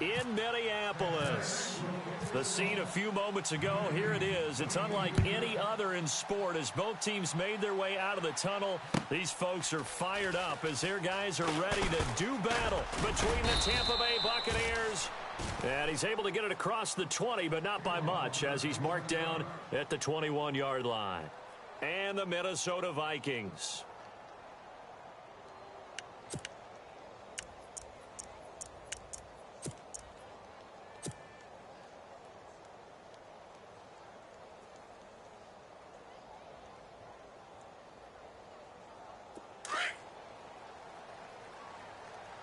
in Minneapolis. The scene a few moments ago, here it is. It's unlike any other in sport as both teams made their way out of the tunnel. These folks are fired up as their guys are ready to do battle between the Tampa Bay Buccaneers. And he's able to get it across the 20, but not by much as he's marked down at the 21-yard line. And the Minnesota Vikings.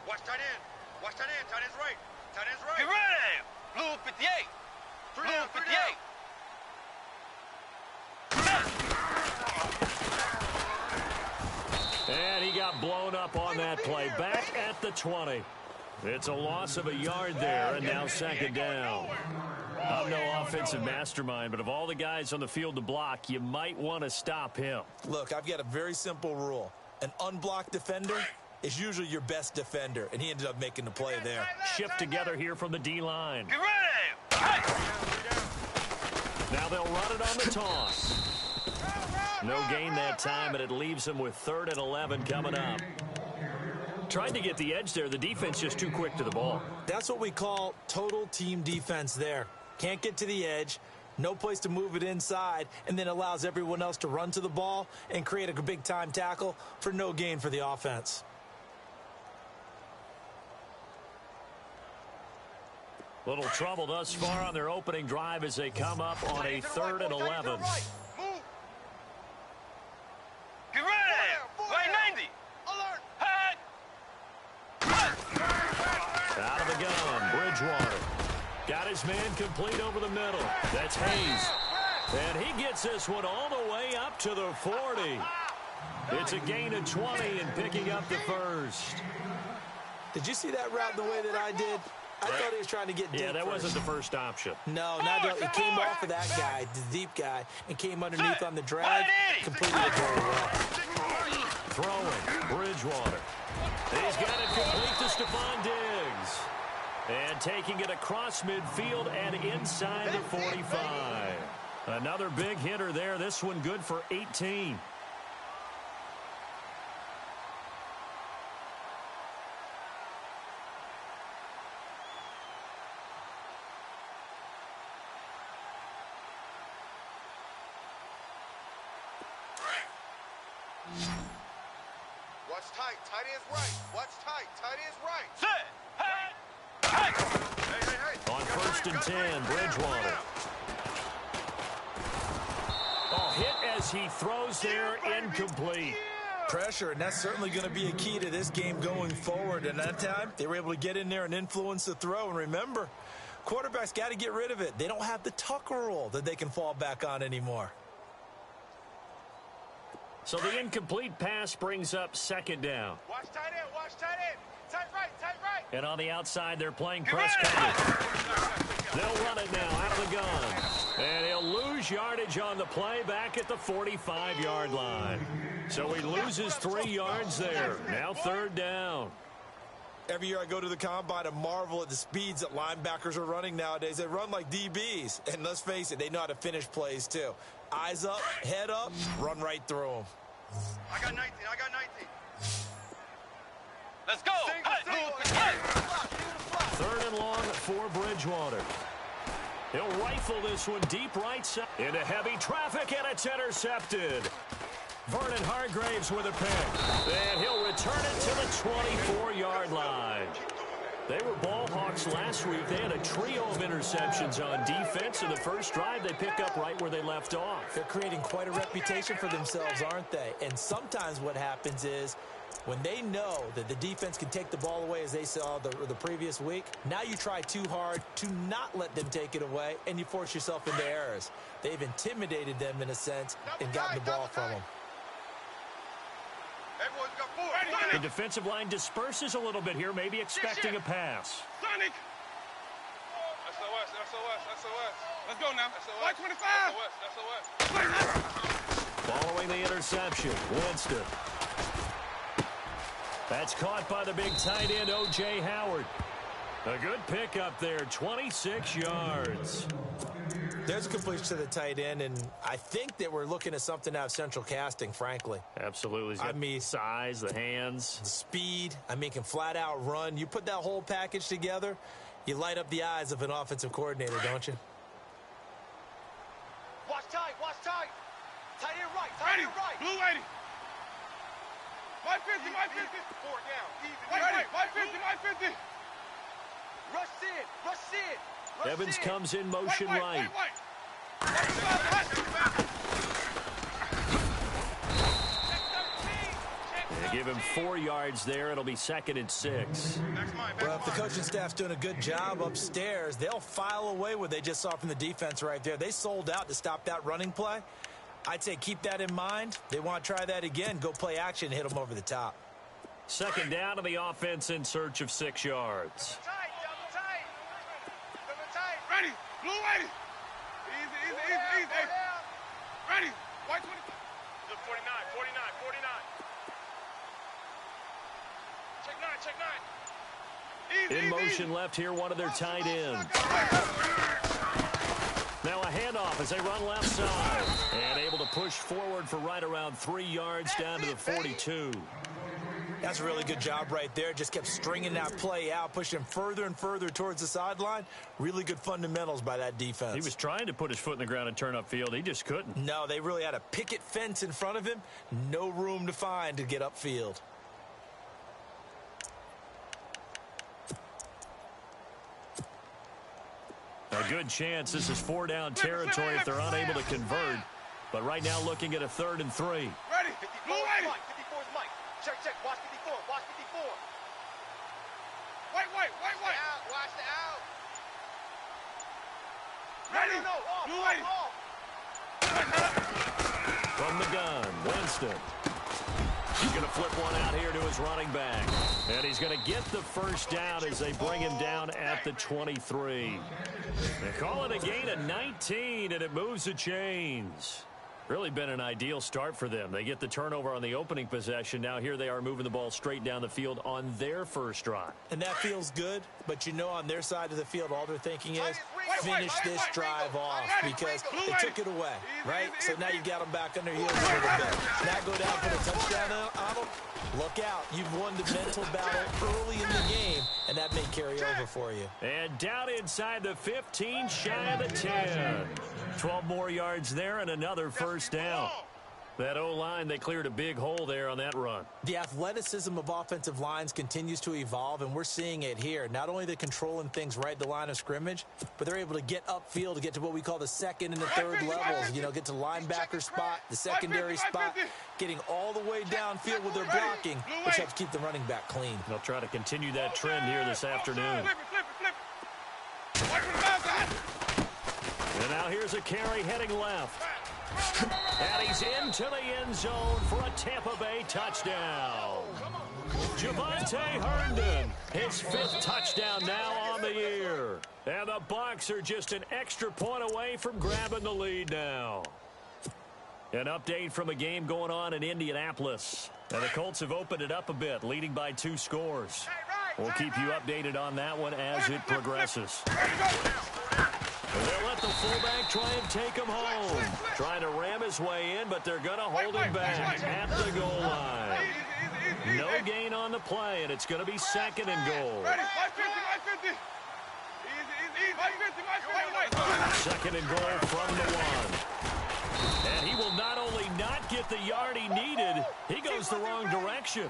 Watch tight end. Watch tight end. Tight end's right. Tight end's right. Get ready. Blue 58. Three Blue down, 58. And he got blown up on that play. Back at the 20. It's a loss of a yard there, and now second down. I'm no offensive mastermind, but of all the guys on the field to block, you might want to stop him. Look, I've got a very simple rule. An unblocked defender is usually your best defender, and he ended up making the play there. Shift together here from the D-line. Get ready. Now they'll run it on the toss. No gain that time, but it leaves them with 3rd and 11 coming up. Tried to get the edge there. The defense just too quick to the ball. That's what we call total team defense there. Can't get to the edge, no place to move it inside, and then allows everyone else to run to the ball and create a big-time tackle for no gain for the offense. Little trouble thus far on their opening drive as they come up on a 3rd and 11. Get ready. Right 90. Alert. Hey. Out of the gun, Bridgewater. Got his man complete over the middle. That's Hayes. And he gets this one all the way up to the 40. It's a gain of 20 and picking up the first. Did you see that route the way that I did? I thought he was trying to get deep. Yeah, that first. wasn't the first option. No, not that. He came off of that guy, the deep guy, and came underneath on the drag. Completed it very well. Throwing, Bridgewater. He's got it complete to Stephon Diggs. And taking it across midfield and inside the 45. Another big hitter there. This one good for 18. Watch tight. Tight end's right. Watch tight. Tight end's right. Sit. Hey. Hey. On 1st and 10, Bridgewater. Oh, hit as he throws there, incomplete. Pressure, and that's certainly going to be a key to this game going forward. And that time, they were able to get in there and influence the throw. And remember, quarterbacks got to get rid of it. They don't have the tuck rule that they can fall back on anymore. So the incomplete pass brings up second down. Watch tight end. Watch tight end. Tight right. Tight right. And on the outside, they're playing press coverage. They'll run it now out of the gun. And he'll lose yardage on the play back at the 45-yard line. So he loses 3 yards there. Now 3rd down. Every year I go to the combine and marvel at the speeds that linebackers are running nowadays. They run like DBs. And let's face it, they know how to finish plays too. Eyes up, head up, run right through them. I got 19. I got 19. Let's go. Single. 3rd and long for Bridgewater. He'll rifle this one deep right side into heavy traffic, and it's intercepted. Vernon Hargraves with a pick. And he'll return it to the 24-yard line. They were ball hawks last week. They had a trio of interceptions on defense. In the first drive, they pick up right where they left off. They're creating quite a reputation for themselves, aren't they? And sometimes what happens is when they know that the defense can take the ball away, as they saw the previous week, now you try too hard to not let them take it away, and you force yourself into errors. They've intimidated them in a sense and gotten the ball from them. Everyone's got 4. The defensive line disperses a little bit here, maybe expecting a pass. Sonic. SOS. Let's go now. SOS. 25. SOS. Following the interception, Winston. That's caught by the big tight end, O.J. Howard. A good pick up there, 26 yards. There's a completion to the tight end, and I think that we're looking at something out of central casting, frankly. Absolutely. He's got the size, the hands. The speed. I mean, can flat out run. You put that whole package together, you light up the eyes of an offensive coordinator, don't you? Watch tight, watch tight. Tight end right, tight end right. Blue 80. 150, 150. Four down, easy. Wait, 150, 150. Rush in, rush in. Rush Evans in. comes in motion right. They give him 4 yards there. It'll be 2nd and 6. Well, if the coaching staff's doing a good job upstairs, they'll file away what they just saw from the defense right there. They sold out to stop that running play. I'd say keep that in mind. They want to try that again. Go play action and hit them over the top. 2nd down to the offense in search of 6 yards. Tight, double tight. Double tight. Ready, blue 80. Easy. Ready, white 20. Look, 49. Check 9. In motion left here, one of their tight ends. Now a handoff as they run left side. And able to push forward for right around 3 yards down to the 42. That's a really good job right there. Just kept stringing that play out, pushing further and further towards the sideline. Really good fundamentals by that defense. He was trying to put his foot in the ground and turn upfield. He just couldn't. No, they really had a picket fence in front of him. No room to find to get upfield. A good chance this is 4 down territory if they're unable to convert. But right now looking at a 3rd and 3. Ready, 54 blue is 80. Mike. 54 is Mike. Check. Watch 54. Watch 54. White. Out. Watch the out. Ready, No. Off. blue 80. From the gun, Winston. He's going to flip one out here to his running back. And he's going to get the first down as they bring him down at the 23. They call it a gain of 19, and it moves the chains. Really been an ideal start for them. They get the turnover on the opening possession. Now here they are moving the ball straight down the field on their first drive. And that feels good, but you know on their side of the field, all they're thinking is finish this drive off because they took it away, right? So now you've got them back on their heels a little bit. Now go down for the touchdown on them. Look out. You've won the mental battle early in the game, and that may carry over for you. And down inside the 15, shy of the 10. 12 more yards there and another first down. That O-line, they cleared a big hole there on that run. The athleticism of offensive lines continues to evolve, and we're seeing it here. Not only they're controlling things right at the line of scrimmage, but they're able to get upfield to get to what we call the 2nd and the 3rd levels. You know, get to linebacker spot, the secondary spot, getting all the way downfield with their blocking, which helps keep the running back clean. They'll try to continue that trend here this afternoon. Flip it. And now here's a carry heading left. And he's into the end zone for a Tampa Bay touchdown. Javonte Herndon, his 5th touchdown now on the year. And the Bucs are just an extra point away from grabbing the lead now. An update from a game going on in Indianapolis. And the Colts have opened it up a bit, leading by 2 scores. We'll keep you updated on that one as it progresses. They'll let the fullback try and take him home. Trying to ram his way in, but they're going to hold him back at the goal line. No gain on the play, and it's going to be 2nd and goal. 2nd and goal from the 1. And he will not only not get the yard he needed, he goes the wrong direction.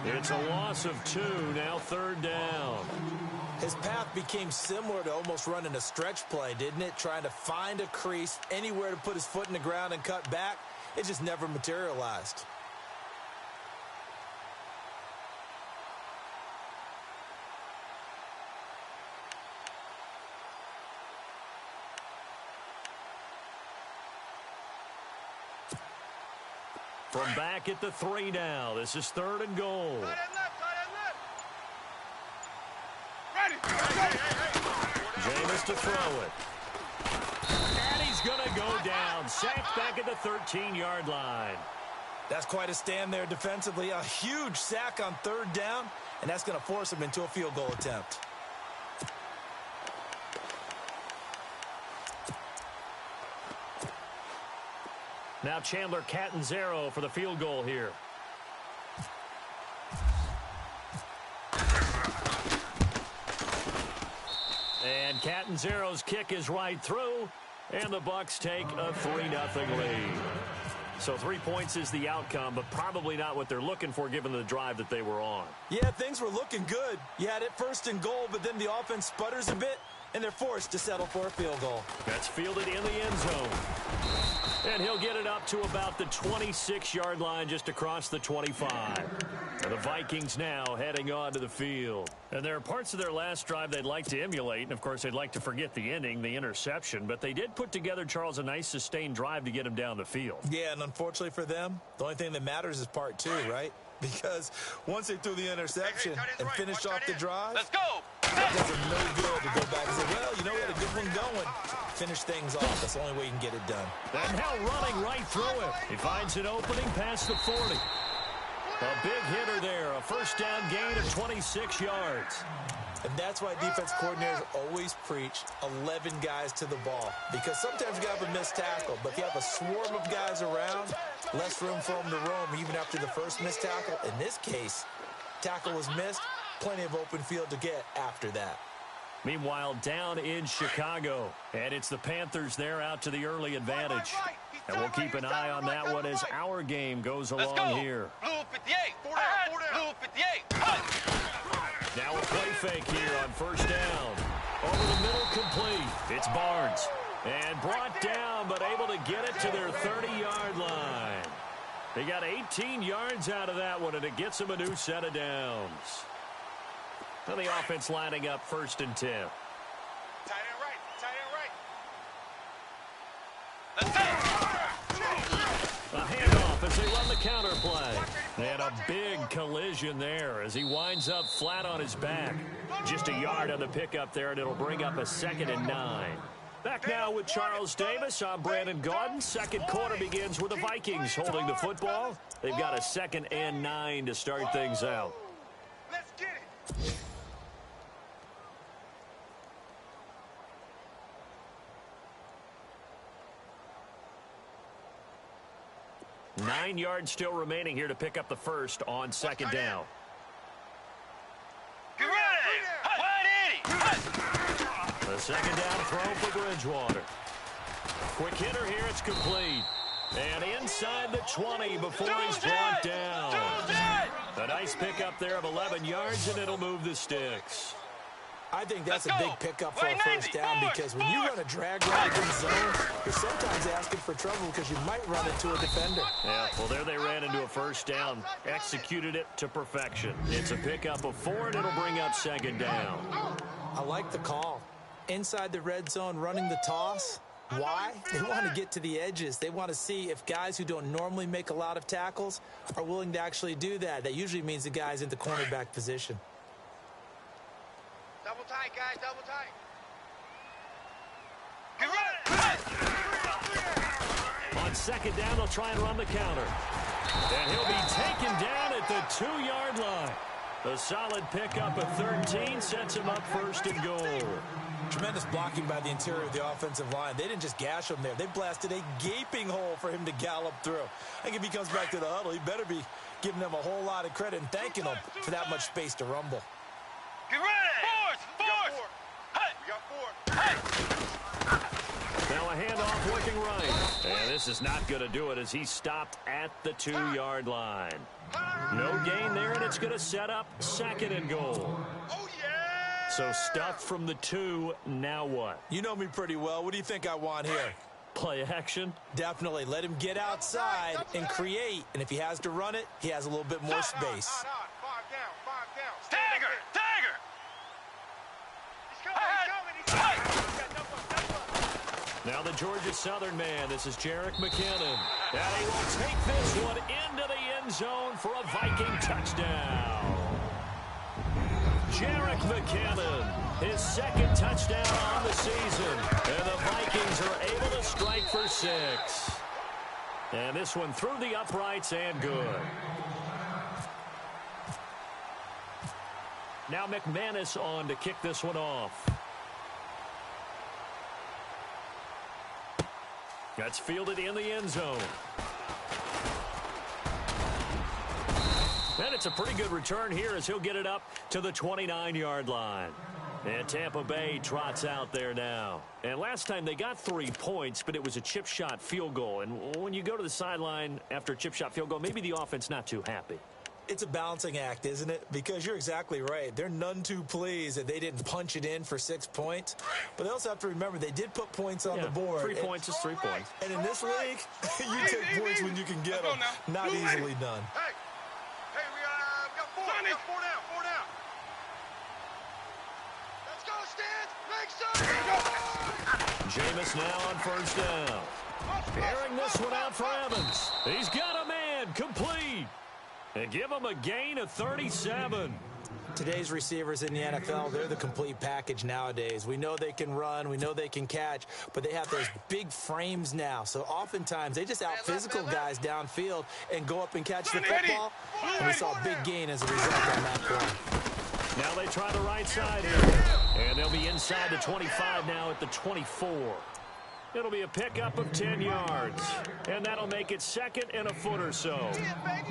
It's a loss of 2, now 3rd down. His path became similar to almost running a stretch play, didn't it? Trying to find a crease, anywhere to put his foot in the ground and cut back. It just never materialized. From back at the 3 now, this is 3rd and goal. Jameis to throw it. And he's going to go down. Sacked back at the 13-yard line. That's quite a stand there defensively. A huge sack on 3rd down, and that's going to force him into a field goal attempt. Now Chandler Catanzaro for the field goal here. And Catanzaro's kick is right through, and the Bucs take a 3-0 lead. So 3 points is the outcome, but probably not what they're looking for given the drive that they were on. Yeah, things were looking good. You had it first and goal, but then the offense sputters a bit, and they're forced to settle for a field goal. That's fielded in the end zone. And he'll get it up to about the 26-yard line, just across the 25. And the Vikings now heading on to the field. And there are parts of their last drive they'd like to emulate. And, of course, they'd like to forget the ending, the interception. But they did put together, Charles, a nice sustained drive to get him down the field. Yeah, and unfortunately for them, the only thing that matters is part 2, right? Because once they threw the interception and finished off the drive, Let's go. it does them no good to go back and say, well, you know, we had a good one going. Finish things off. That's the only way you can get it done. And now running right through it. He finds an opening past the 40. A big hitter there. A first down gain of 26 yards. And that's why defense coordinators always preach 11 guys to the ball. Because sometimes you have a missed tackle, but if you have a swarm of guys around, less room for them to roam even after the first missed tackle. In this case, tackle was missed, plenty of open field to get after that. Meanwhile, down in Chicago, and it's the Panthers there out to the early advantage. And we'll keep an eye on that one as our game goes along here. Blue 58. Blue 58. Now a play fake here on first down. Over the middle, complete. It's Barnes. And brought down, but able to get it to their 30-yard line. They got 18 yards out of that one, and it gets them a new set of downs. And the offense lining up first and 10. Tight end right. Tight end right. Let's go. A handoff as they run the counter play. And a big collision there as he winds up flat on his back. Just a yard on the pickup there, and it'll bring up a 2nd and 9. Back now with Charles Davis. I'm Brandon Gaudin. Second quarter begins with the Vikings holding the football. They've got a 2nd and 9 to start things out. Let's get it. 9 yards still remaining here to pick up the first on second down. Get ready. 180. The second down throw for Bridgewater. Quick hitter here. It's complete. And inside the 20 before he's brought down. A nice pickup there of 11 yards, and it'll move the sticks. I think that's a big pickup for a first down because when you run a drag route in zone, you're sometimes asking for trouble because you might run into a defender. Yeah, well, there they ran into a first down. Executed it to perfection. It's a pickup of 4, and it'll bring up second down. I like the call. Inside the red zone, running the toss. Why? They want to get to the edges. They want to see if guys who don't normally make a lot of tackles are willing to actually do that. That usually means the guy's in the cornerback position. Double tight, guys. Double tight. Get ready. On second down, they'll try and run the counter. And he'll be taken down at the 2-yard line. A solid pickup of 13 sets him up first and goal. Tremendous blocking by the interior of the offensive line. They didn't just gash him there. They blasted a gaping hole for him to gallop through. I think if he comes back to the huddle, he better be giving them a whole lot of credit and thanking them for that much space to rumble. Get ready. Force. We got 4. Now a handoff looking right. And this is not going to do it as he's stopped at the 2-yard line. No gain there, and it's going to set up second and goal. Oh, yeah. So stuff from the 2, now what? You know me pretty well. What do you think I want here? Play action? Definitely. Let him get outside and create. And if he has to run it, he has a little bit more space. 5 down. Stagger. He's coming. Now the Georgia Southern man. This is Jerick McKinnon. And he will take this one into the end zone for a Viking touchdown. Jerick McKinnon, his second touchdown on the season. And the Vikings are able to strike for 6. And this one through the uprights and good. Now McManus on to kick this one off. That's fielded in the end zone. And it's a pretty good return here as he'll get it up to the 29-yard line. And Tampa Bay trots out there now. And last time they got 3 points, but it was a chip shot field goal. And when you go to the sideline after a chip shot field goal, maybe the offense not too happy. It's a balancing act, isn't it? Because you're exactly right. They're none too pleased that they didn't punch it in for 6 points. But they also have to remember they did put points on the board. 3 points is 3 points. And in this league, you take points when you can get them. Not easily done. Hey, we got 4. We got 4 down. 4 down. Let's go, Stans. Make some. Jameis now on first down. Airing this one out for Evans. He's got a man complete. And give him a gain of 37. Today's receivers in the NFL, they're the complete package nowadays. We know they can run, we know they can catch, but they have those big frames now. So oftentimes they just out-physical guys downfield and go up and catch the football. And we saw a big gain as a result on that play. Now they try the right side here. And they'll be inside the 25 now at the 24. It'll be a pickup of 10 yards. And that'll make it second and a foot or so.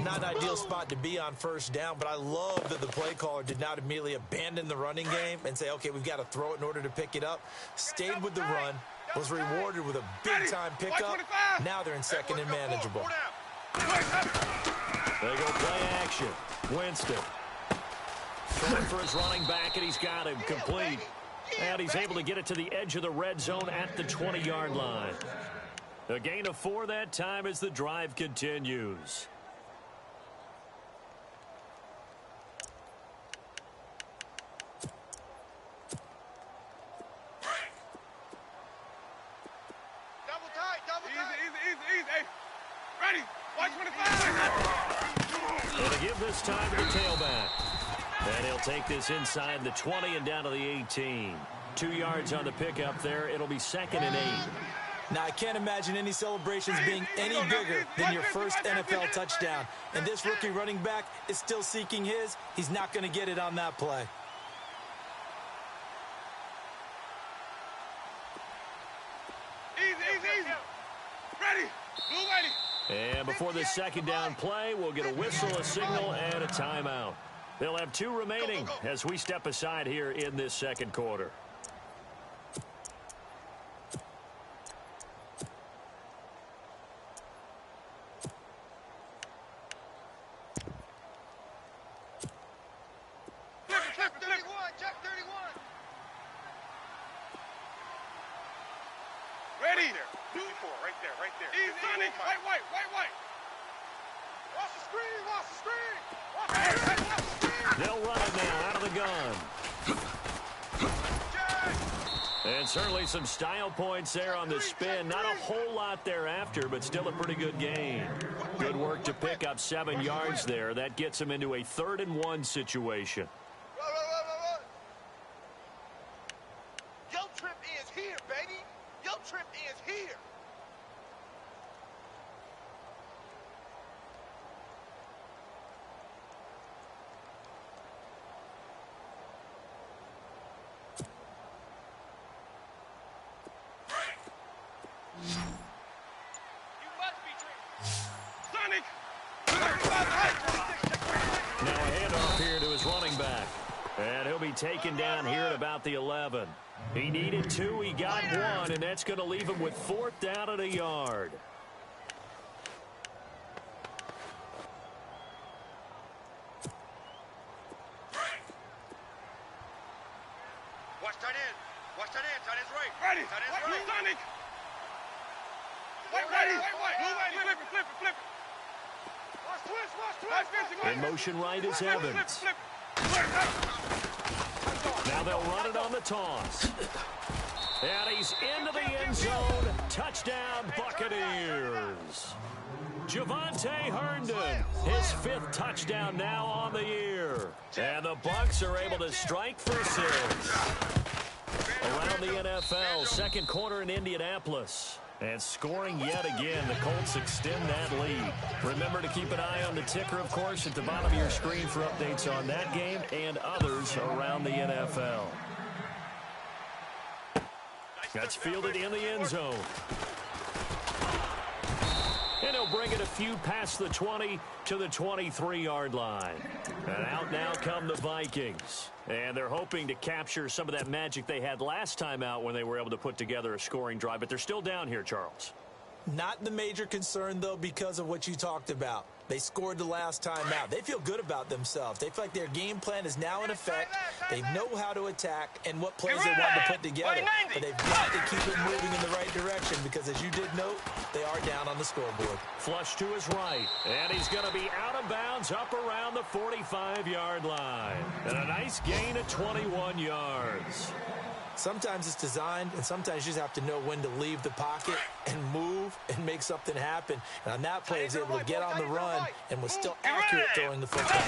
Not an ideal spot to be on first down, but I love that the play caller did not immediately abandon the running game and say, okay, we've got to throw it in order to pick it up. Stayed with the run, was rewarded with a big-time pickup. Now they're in second and manageable. They go play action. Winston. Trying for his running back, and he's got him complete. And he's able to get it to the edge of the red zone at the 20-yard line. A gain of 4 that time as the drive continues. Double tight. Easy. Hey, ready. Watch 25. And to give this time to the tailback. And he'll take this inside the 20 and down to the 18. 2 yards on the pickup there. It'll be second and 8. Now, I can't imagine any celebrations being any bigger than your first NFL touchdown. And this rookie running back is still seeking his. He's not going to get it on that play. Easy. Ready. Blue ready. And before this second down play, we'll get a whistle, a signal, and a timeout. They'll have 2 remaining as we step aside here in this second quarter. Check 31. Check 31. Ready. 54, right there. Easy, Sonic. White. Watch the screen. Watch the screen. They'll run it now out of the gun. And certainly some style points there on the spin. Not a whole lot thereafter, but still a pretty good gain. Good work to pick up 7 yards there. That gets him into a 3rd and 1 situation. Run. Yo trip is here, baby. Yo trip is here. Sonic. Now a handoff here to his running back. And he'll be taken down here at about the 11. He needed 2, he got 1, and that's going to leave him with 4th down at a yard. Watch tight end. Tight end's right. Ready. Tight end's right. Sonic. White. Blue ready. Flip it. Watch twist. In motion right is Evans. Now they'll run it on the toss. And he's into the end zone. Touchdown, Buccaneers. Javonte Herndon, his 5th touchdown now on the year. And the Bucs are able to strike for 6. Around the NFL, second quarter in Indianapolis. And scoring yet again, the Colts extend that lead. Remember to keep an eye on the ticker, of course, at the bottom of your screen for updates on that game and others around the NFL. That's fielded in the end zone. they'll bring it a few past the 20 to the 23-yard line. And out now come the Vikings. And they're hoping to capture some of that magic they had last time out when they were able to put together a scoring drive. But they're still down here, Charles. Not the major concern, though, because of what you talked about. They scored the last time out. They feel good about themselves. They feel like their game plan is now in effect. They know how to attack and what plays they want to put together. But they've got to keep it moving in the right direction because, as you did note, they are down on the scoreboard. Flush to his right, and he's going to be out of bounds up around the 45-yard line. And a nice gain of 21 yards. Sometimes it's designed, and sometimes you just have to know when to leave the pocket and move and make something happen. And on that play, he was able to get on the run and was still accurate throwing the football.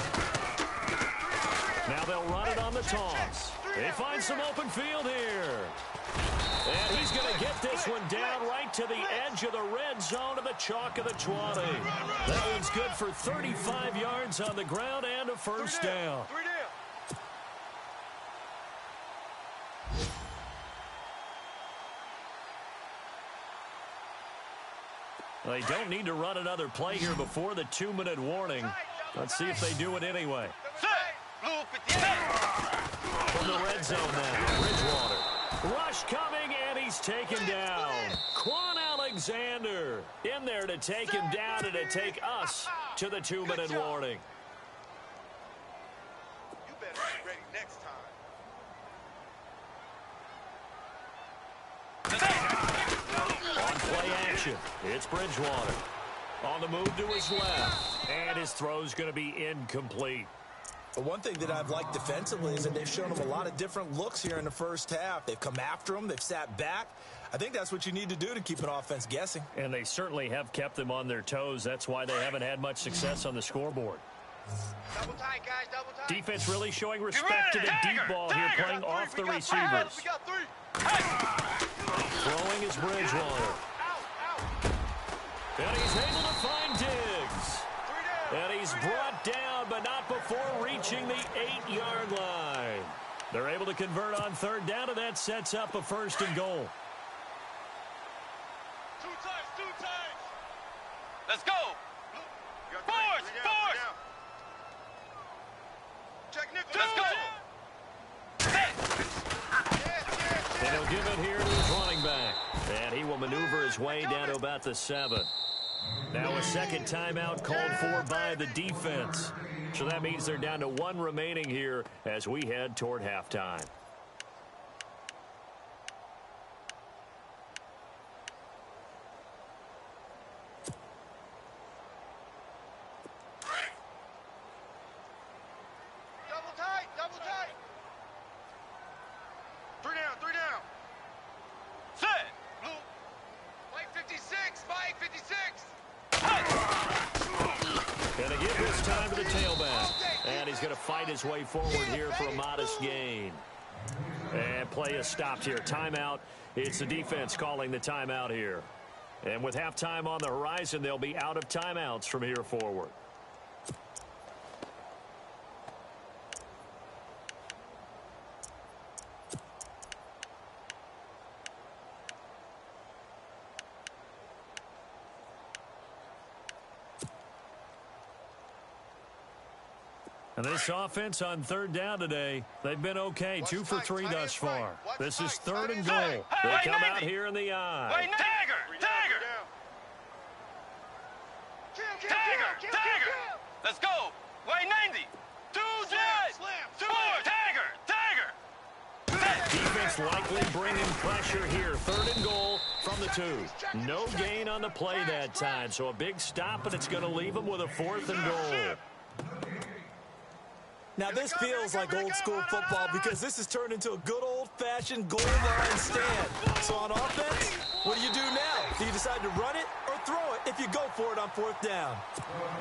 Now they'll run it on the toss. They find some open field here. And he's going to get this one down right to the edge of the red zone of the chalk of the 20. That one's good for 35 yards on the ground and a first down. They don't need to run another play here before the 2-minute warning. Let's see if they do it anyway. From the red zone now, Bridgewater. Rush coming, and he's taken down. Quan Alexander in there to take him down and to take us to the 2-minute warning. You better be ready next time. On play action, it's Bridgewater. On the move to his left, and his throw's going to be incomplete. But one thing that I've liked defensively is that they've shown him a lot of different looks here in the first half. They've come after him. They've sat back. I think that's what you need to do to keep an offense guessing. And they certainly have kept them on their toes. That's why they haven't had much success on the scoreboard. Double tight, guys, double tight. Defense really showing respect to the deep ball here, playing off the receivers. Throwing is Bridgewater. And he's able to find Diggs. And he's brought down, but not before reaching the 8-yard line. They're able to convert on third down, and that sets up a first and goal. Two times. Let's go. Force. Check nickel. Let's go. And he'll give it here to his running back. And he will maneuver his way down to about the 7. Now a second timeout called for by the defense. So that means they're down to 1 remaining here as we head toward halftime. Double tight. 3 down. Set. Mike 56, Mike 56. Gonna give this time to the tailback. And he's gonna fight his way forward here for a modest gain. And play is stopped here. Timeout. It's the defense calling the timeout here. And with halftime on the horizon, they'll be out of timeouts from here forward. And this offense on third down today, they've been okay. 2 for 3 thus far. This is third and goal. They come out here in the eye. Tiger. Let's go. White 90. 2 jet. 4. Tiger. Defense likely bringing pressure here. Third and goal from the 2. No gain on the play that time. So a big stop, and it's going to leave them with a 4th and goal. Now, this feels like old-school football because this has turned into a good old-fashioned goal line stand. So on offense, what do you do now? Do you decide to run it or throw it if you go for it on 4th down?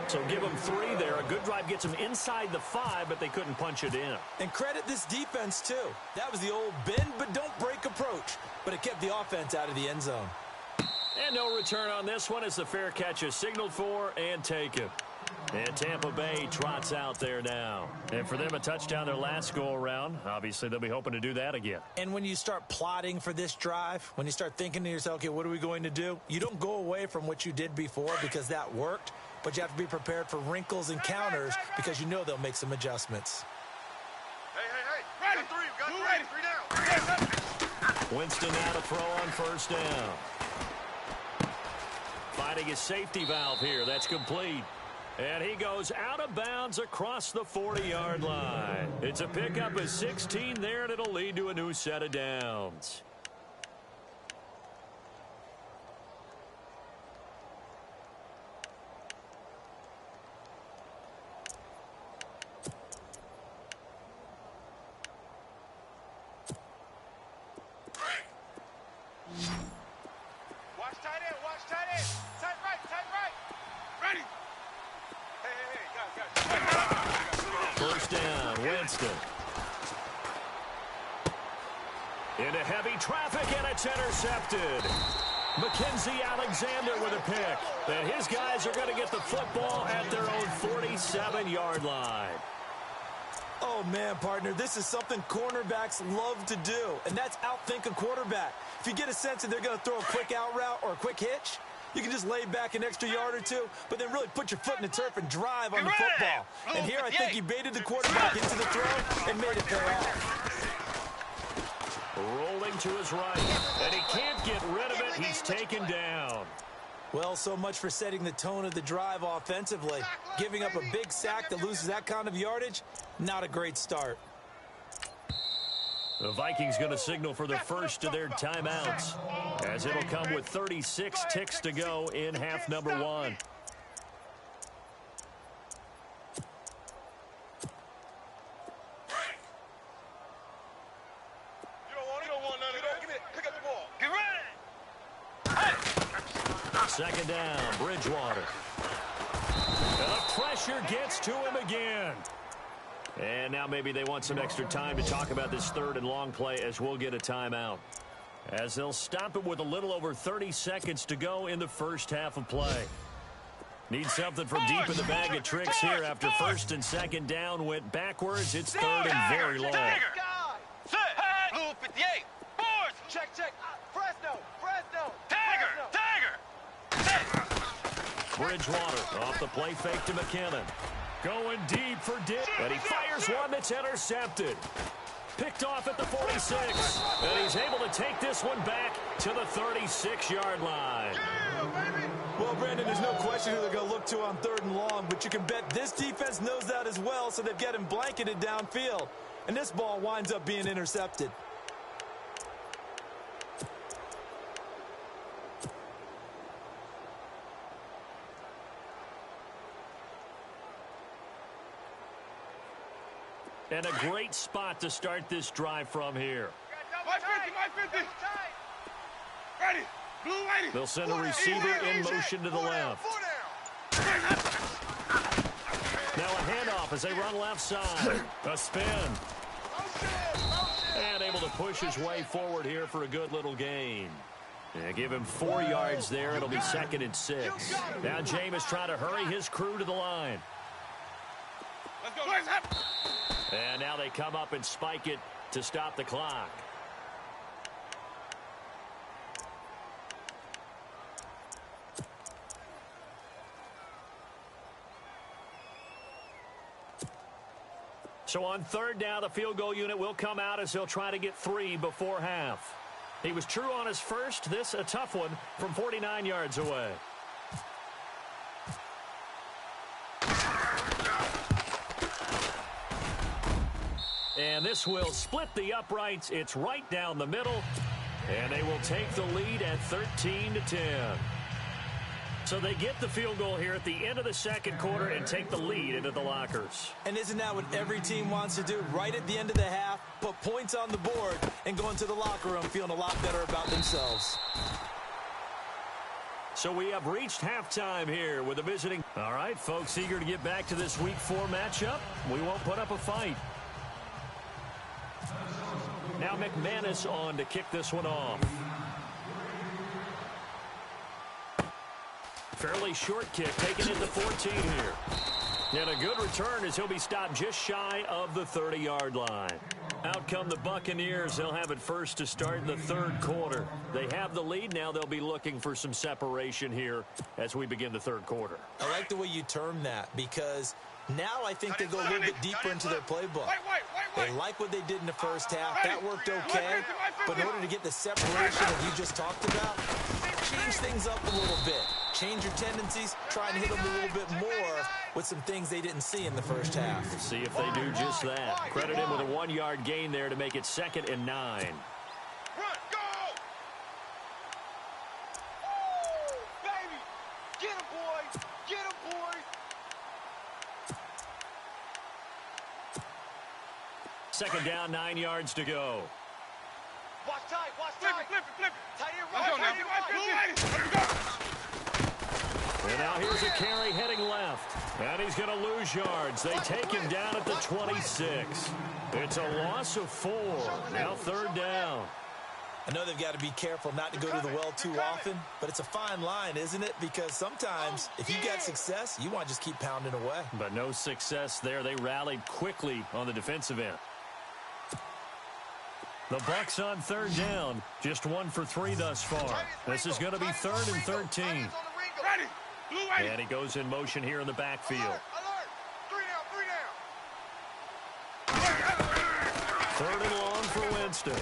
So give them 3 there. A good drive gets them inside the 5, but they couldn't punch it in. And credit this defense, too. That was the old bend but don't break approach, but it kept the offense out of the end zone. And no return on this one as the fair catch is signaled for and taken. And Tampa Bay trots out there now. And for them, a touchdown their last go-around. Obviously, they'll be hoping to do that again. And when you start plotting for this drive, when you start thinking to yourself, okay, what are we going to do? You don't go away from what you did before because that worked, but you have to be prepared for wrinkles and counters because you know they'll make some adjustments. Hey. Ready. We got three. 3 down. Winston now to throw on first down. Finding his safety valve here. That's complete. And he goes out of bounds across the 40-yard line. It's a pickup of 16 there, and it'll lead to a new set of downs. Watch tight end. Tight right. Ready. Hey, guys. First down, Winston. Into heavy traffic, and it's intercepted. Mackenzie Alexander with a pick. And his guys are going to get the football at their own 47-yard line. Oh, man, partner, this is something cornerbacks love to do, and that's outthink a quarterback. If you get a sense that they're going to throw a quick out route or a quick hitch, you can just lay back an extra yard or two, but then really put your foot in the turf and drive on the football. And here I think he baited the quarterback into the throw and made it pay off. Rolling to his right, and he can't get rid of it. He's taken down. Well, so much for setting the tone of the drive offensively. Giving up a big sack that loses that kind of yardage, not a great start. The Vikings going to signal for the first of their timeouts, as it'll come with 36 ticks to go in half number 1. Second down, Bridgewater. And the pressure gets to him again. And now maybe they want some extra time to talk about this third and long play as we'll get a timeout. As they'll stop it with a little over 30 seconds to go in the first half of play. Need something from deep in the bag of tricks here after first and second down went backwards. It's third and very long. Blue 58. Force. Check. Fresno. Bridgewater off the play fake to McKinnon. Going deep for Dick. And he fires one that's intercepted. Picked off at the 46. And he's able to take this one back to the 36-yard line. Well, Brandon, there's no question who they're going to look to on third and long, but you can bet this defense knows that as well, so they've got him blanketed downfield. And this ball winds up being intercepted. And a great spot to start this drive from here. My 50. Ready. Blue 80. They'll send a receiver in motion to the left. Now a handoff as they run left side. A spin. And able to push his way forward here for a good little gain. Yeah, give him 4 yards there. It'll be 2nd and 6. Now Jameis trying to hurry his crew to the line. Let's go. And now they come up and spike it to stop the clock. So on third down, the field goal unit will come out as they'll try to get 3 before half. He was true on his first. This a tough one from 49 yards away. And this will split the uprights. It's right down the middle. And they will take the lead at 13-10. So they get the field goal here at the end of the second quarter and take the lead into the lockers. And isn't that what every team wants to do? Right at the end of the half, put points on the board, and go into the locker room feeling a lot better about themselves. So we have reached halftime here with the visiting. All right, folks, eager to get back to this Week 4 matchup. We won't put up a fight. Now McManus on to kick this one off. Fairly short kick, taking it to 14 here. And a good return as he'll be stopped just shy of the 30-yard line. Out come the Buccaneers. They'll have it first to start the third quarter. They have the lead. Now they'll be looking for some separation here as we begin the third quarter. I like the way you term that because now I think they go a little bit deeper into their playbook. They like what they did in the first half. That worked okay. But in order to get the separation that you just talked about, change things up a little bit. Change your tendencies. Try and hit them a little bit more with some things they didn't see in the first half. See if they do just that. Credit him with a 1-yard gain there to make it 2nd and 9. Run, go! Oh, baby! Get him, boys! Get him, boys! Second down, 9 yards to go. Watch tight, watch tight! Flip it. Tight end right, tight end right! And now here's a carry heading left. And he's going to lose yards. They take him down at the 26. It's a loss of 4. Now 3rd down. I know they've got to be careful not to go to the well too often, but it's a fine line, isn't it? Because sometimes if you got success, you want to just keep pounding away. But no success there. They rallied quickly on the defensive end. The Bucs on 3rd down. Just 1 for 3 thus far. This is going to be 3rd and 13. Ready. And he goes in motion here in the backfield. Alert! 3 down! 3rd and long for Winston.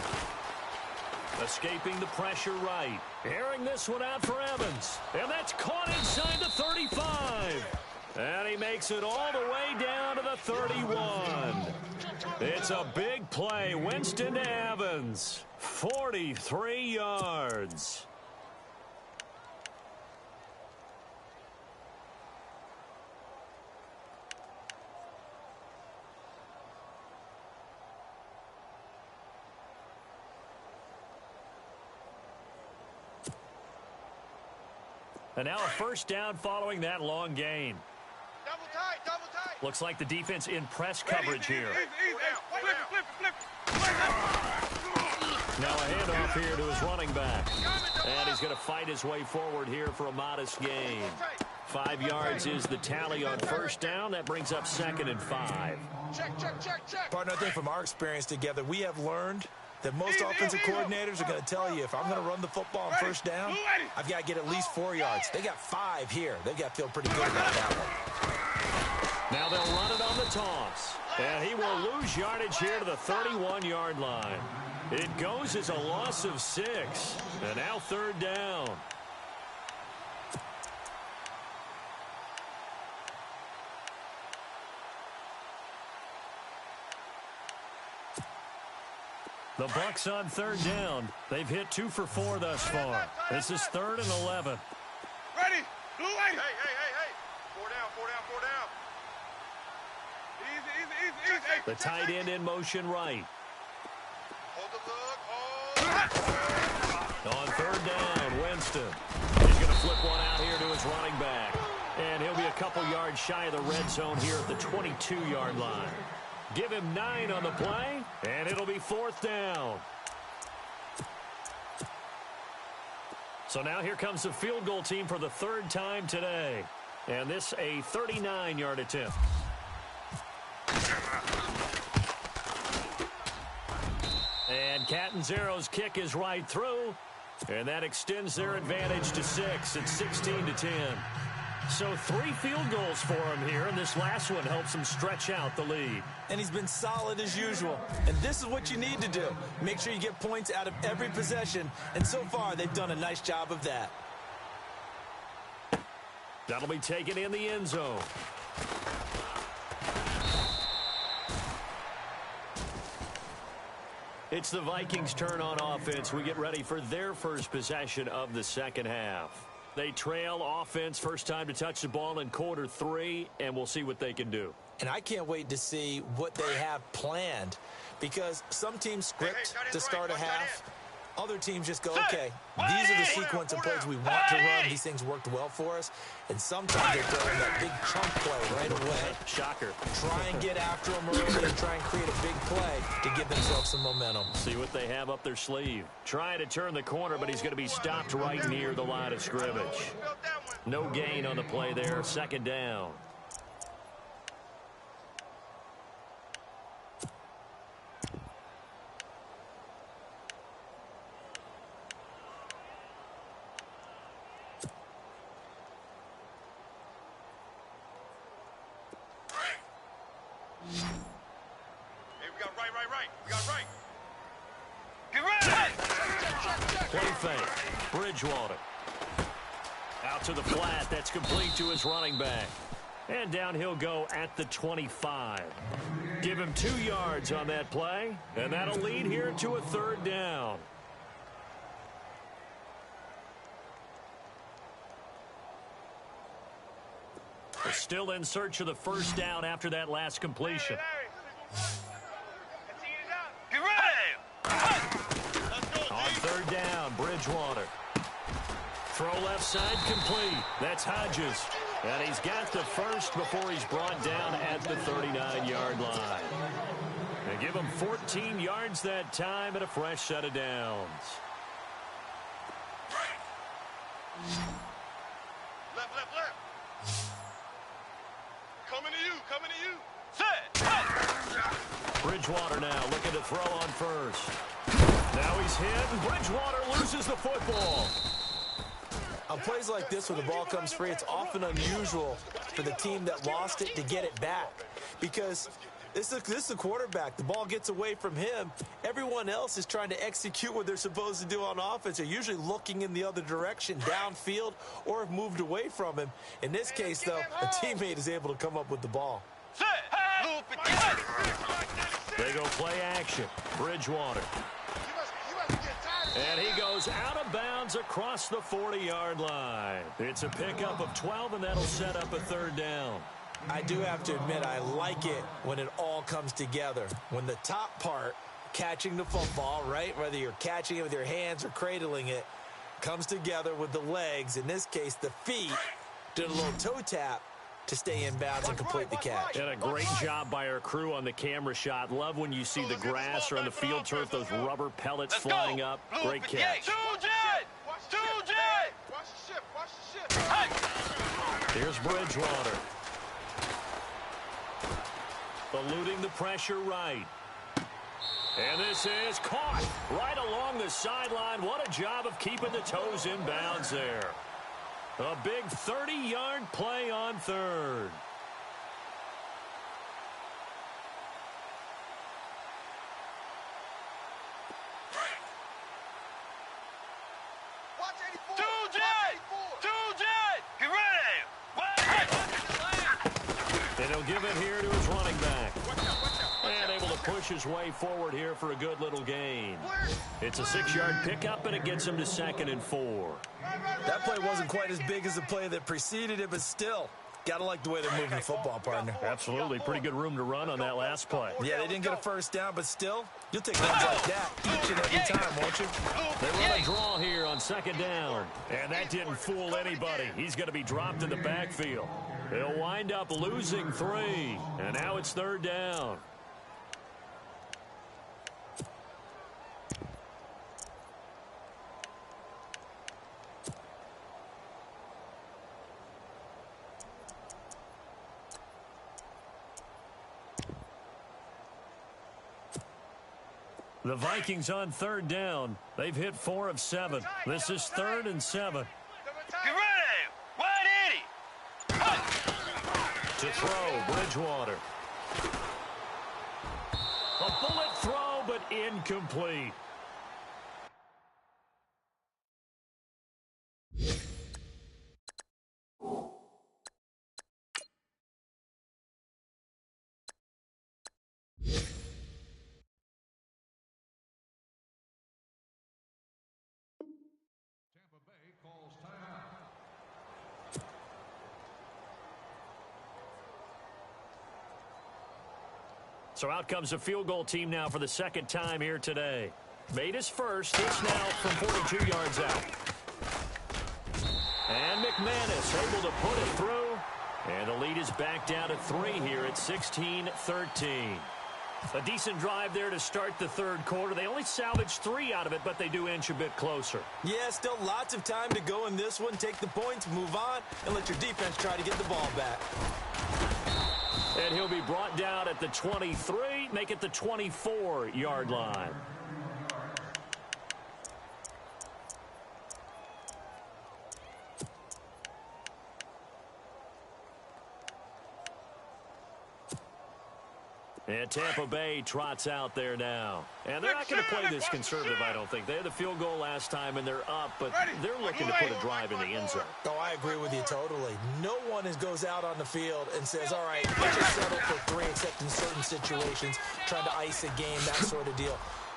Escaping the pressure right. Airing this one out for Evans. And that's caught inside the 35. And he makes it all the way down to the 31. It's a big play. Winston to Evans. 43 yards. And now a first down following that long gain. Double tight, double tight! Looks like the defense in press coverage here. Flip. Now a handoff here to his running back. And he's going to fight his way forward here for a modest gain. 5 yards is the tally on first down. That brings up 2nd and 5. Check. Partner, I think from our experience together, we have learned that most offensive coordinators are going to tell you if I'm going to run the football on first down, I've got to get at least 4 yards. They got 5 here. They've got to feel pretty good about that one. Now they'll run it on the toss. And he will lose yardage here to the 31-yard line. It goes as a loss of 6. And now 3rd down. The Bucs on 3rd down. They've hit 2 for 4 thus far. This is 3rd and 11. Ready. Blue light. Hey. 4 down. Easy. The tight end in motion right. Hold the look. On 3rd down, Winston. He's going to flip one out here to his running back. And he'll be a couple yards shy of the red zone here at the 22-yard line. Give him 9 on the play, and it'll be 4th down. So now here comes the field goal team for the 3rd time today. And this a 39-yard attempt. And Catanzero's kick is right through. And that extends their advantage to 6. It's 16-10. So 3 field goals for him here, and this last one helps him stretch out the lead. And he's been solid as usual. And this is what you need to do. Make sure you get points out of every possession. And so far, they've done a nice job of that. That'll be taken in the end zone. It's the Vikings' turn on offense. We get ready for their first possession of the second half. They trail offense, first time to touch the ball in quarter 3, and we'll see what they can do. And I can't wait to see what they have planned because some teams script to start a half Other teams just go, okay, these are the sequence of plays we want to run. These things worked well for us. And sometimes they throw in that big chunk play right away. Shocker. Try and get after them early and try and create a big play to give themselves some momentum. See what they have up their sleeve. Trying to turn the corner, but he's going to be stopped right near the line of scrimmage. No gain on the play there. Second down. Play fake. Bridgewater. Out to the flat. That's complete to his running back. And down he'll go at the 25. Give him 2 yards on that play. And that'll lead here to a third down. They're still in search of the first down after that last completion. On third down, Bridgewater. Throw left side complete. That's Hodges. And he's got the first before he's brought down at the 39-yard line. They give him 14 yards that time and a fresh set of downs. Left. Coming to you. Set. Bridgewater now looking to throw on first. Now he's hit, and Bridgewater loses the football. On plays like this where the ball comes free, it's often unusual for the team that lost it to get it back. Because this is the quarterback. The ball gets away from him. Everyone else is trying to execute what they're supposed to do on offense. They're usually looking in the other direction, downfield, or have moved away from him. In this case, though, a teammate is able to come up with the ball. Set. Loop it. They go play action. Bridgewater. And he goes out of bounds across the 40-yard line. It's a pickup of 12, and that'll set up a third down. I do have to admit, I like it when it all comes together. When the top part, catching the football, right, whether you're catching it with your hands or cradling it, comes together with the legs, in this case, the feet, did a little toe tap to stay in bounds and complete the catch. And a great job by our crew on the camera shot. Love when you see the grass or on the field turf, those rubber pellets flying up. Great catch. Watch the ship. Here's Bridgewater. Eluding the pressure right. And this is caught right along the sideline. What a job of keeping the toes in bounds there. A big 30-yard play on third. Watch 84. Get ready. And he'll give it here to his running back. And able to push his way forward here for a good little gain. It's a 6-yard pickup, and it gets him to 2nd and 4. That play wasn't quite as big as the play that preceded it, but still, gotta like the way they're moving the football, partner. Absolutely. Pretty good room to run on that last play. Yeah, they didn't get a first down, but still, you'll take runs like that each and every time, won't you? They run a draw here on 2nd down. And that didn't fool anybody. He's going to be dropped in the backfield. He'll wind up losing 3. And now it's 3rd down. The Vikings on 3rd down. They've hit 4 of 7. This is 3rd and 7. Get ready. 180. To throw, Bridgewater. A bullet throw, but incomplete. So out comes a field goal team now for the 2nd time here today. Made his first. This now from 42 yards out. And McManus able to put it through. And the lead is back down to 3 here at 16-13. A decent drive there to start the third quarter. They only salvaged 3 out of it, but they do inch a bit closer. Yeah, still lots of time to go in this one. Take the points, move on, and let your defense try to get the ball back. And he'll be brought down at the 23, make it the 24-yard line. And Tampa Bay trots out there now. And they're not going to play this conservative, I don't think. They had the field goal last time, and they're up, but they're looking to put a drive in the end zone. Oh, I agree with you totally. No one goes out on the field and says, all right, let's just settle for 3, except in certain situations, trying to ice a game, that sort of deal.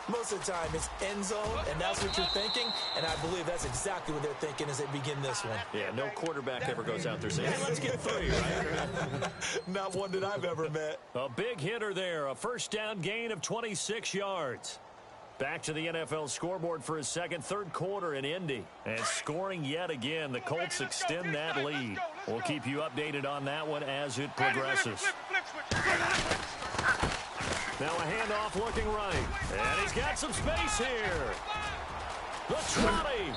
Most of the time, it's end zone, and that's what you're thinking, and I believe that's exactly what they're thinking as they begin this one. Yeah, no quarterback ever goes out there saying, hey, let's get 3, right? Not one that I've ever met. A big hitter there, a first down gain of 26 yards. Back to the NFL scoreboard for his third quarter in Indy. And scoring yet again, the Colts extend that lead. We'll keep you updated on that one as it progresses. Now a handoff looking right. And he's got some space here. The 20.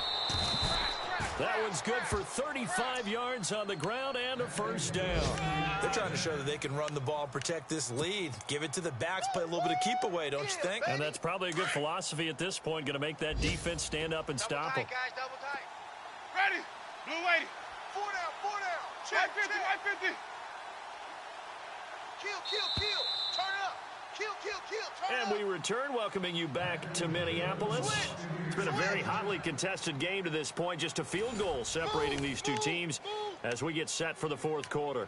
That one's good for 35 yards on the ground and a first down. They're trying to show that they can run the ball and protect this lead. Give it to the backs, play a little bit of keep away, don't you think? And that's probably a good philosophy at this point. Going to make that defense stand up and stop them. Guys, double tight. Ready. Blue lady. 4 down. Check, 150. Kill. Turn up. Kill. Turn And up. we return, welcoming you back to Minneapolis. It's been a very hotly contested game to this point. Just a field goal separating these two teams as we get set for the fourth quarter.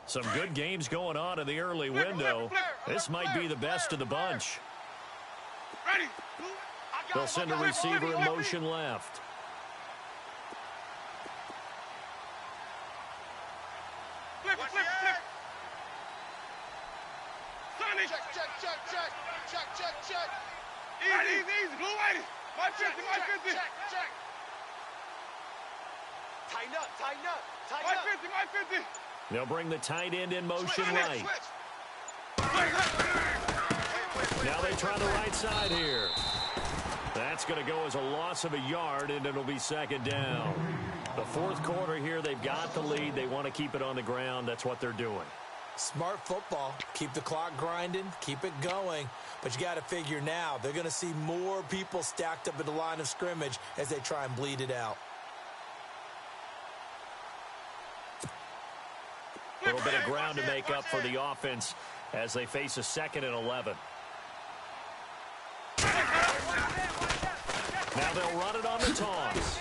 Some good games going on in the early window. This might be the best of the bunch. Ready. They'll send a receiver in motion left. Flip. Sonny. Check. Easy. Blue lady. My 50. Check. Tighten up. My 50. They'll bring the tight end in motion right. Now they try the right side here. That's going to go as a loss of a yard, and it'll be second down. The fourth quarter here, they've got the lead. They want to keep it on the ground. That's what they're doing. Smart football. Keep the clock grinding. Keep it going. But you got to figure now, they're going to see more people stacked up at the line of scrimmage as they try and bleed it out. A little bit of ground to make up for the offense as they face a 2nd and 11. Now they'll run it on the toss.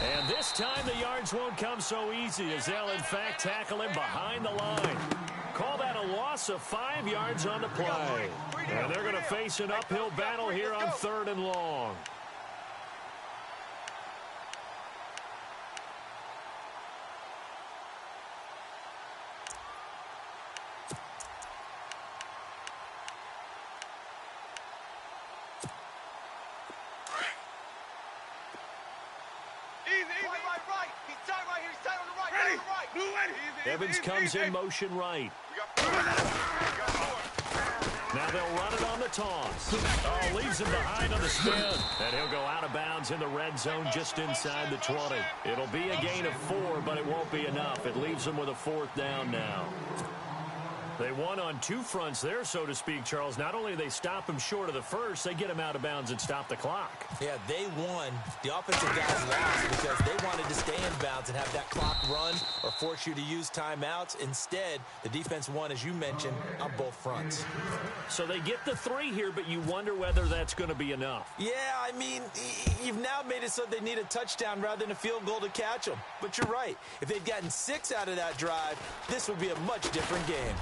And this time the yards won't come so easy as they'll in fact tackle him behind the line. Call that a loss of 5 yards on the play. And they're going to face an uphill battle here on 3rd and long. Evans comes in motion right. Now they'll run it on the toss. Oh, leaves him behind on the spin. And he'll go out of bounds in the red zone just inside the 20. It'll be a gain of 4, but it won't be enough. It leaves them with a 4th down now. They won on 2 fronts there, so to speak, Charles. Not only do they stop him short of the first, they get him out of bounds and stop the clock. Yeah, they won. The offensive guys lost because they wanted to stay in bounds and have that clock run or force you to use timeouts. Instead, the defense won, as you mentioned, on both fronts. So they get the 3 here, but you wonder whether that's going to be enough. Yeah, I mean, you've now made it so they need a touchdown rather than a field goal to catch them. But you're right. If they'd gotten 6 out of that drive, this would be a much different game.